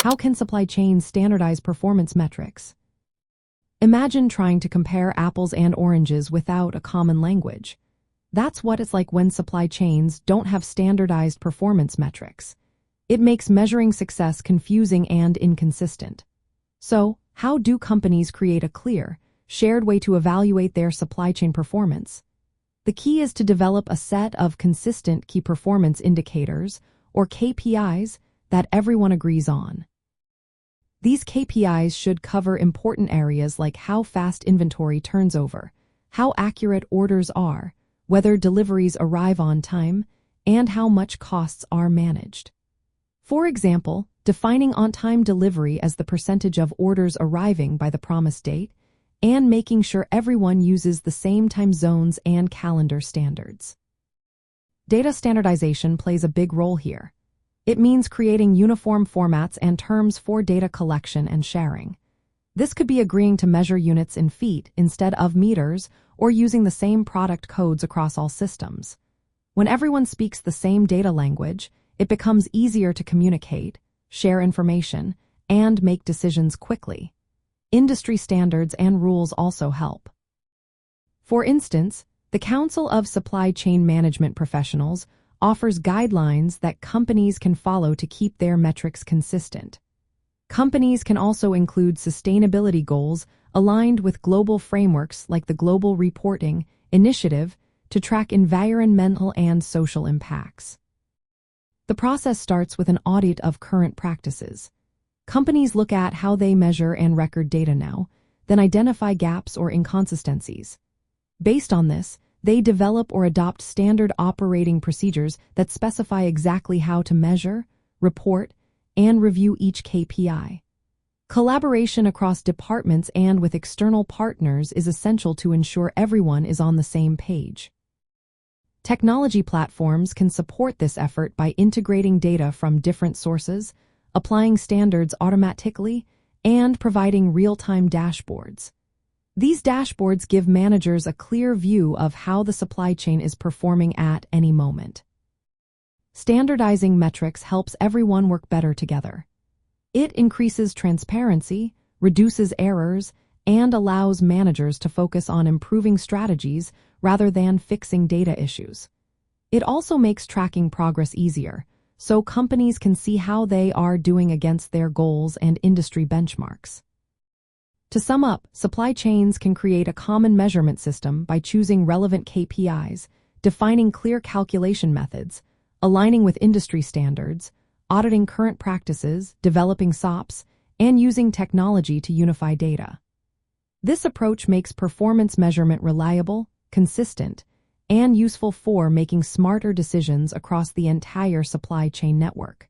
How can supply chains standardize performance metrics? Imagine trying to compare apples and oranges without a common language. That's what it's like when supply chains don't have standardized performance metrics. It makes measuring success confusing and inconsistent. So, how do companies create a clear, shared way to evaluate their supply chain performance? The key is to develop a set of consistent key performance indicators, or KPIs, that everyone agrees on. These KPIs should cover important areas like how fast inventory turns over, how accurate orders are, whether deliveries arrive on time, and how much costs are managed. For example, defining on-time delivery as the percentage of orders arriving by the promised date, and making sure everyone uses the same time zones and calendar standards. Data standardization plays a big role here. It means creating uniform formats and terms for data collection and sharing. This could be agreeing to measure units in feet instead of meters, or using the same product codes across all systems. When everyone speaks the same data language, it becomes easier to communicate, share information, and make decisions quickly. Industry standards and rules also help. For instance, the Council of Supply Chain Management Professionals offers guidelines that companies can follow to keep their metrics consistent. Companies can also include sustainability goals aligned with global frameworks like the Global Reporting Initiative to track environmental and social impacts. The process starts with an audit of current practices. Companies look at how they measure and record data now, then identify gaps or inconsistencies. Based on this, they develop or adopt standard operating procedures that specify exactly how to measure, report, and review each KPI. Collaboration across departments and with external partners is essential to ensure everyone is on the same page. Technology platforms can support this effort by integrating data from different sources, applying standards automatically, and providing real-time dashboards. These dashboards give managers a clear view of how the supply chain is performing at any moment. Standardizing metrics helps everyone work better together. It increases transparency, reduces errors, and allows managers to focus on improving strategies rather than fixing data issues. It also makes tracking progress easier, so companies can see how they are doing against their goals and industry benchmarks. To sum up, supply chains can create a common measurement system by choosing relevant KPIs, defining clear calculation methods, aligning with industry standards, auditing current practices, developing SOPs, and using technology to unify data. This approach makes performance measurement reliable, consistent, and useful for making smarter decisions across the entire supply chain network.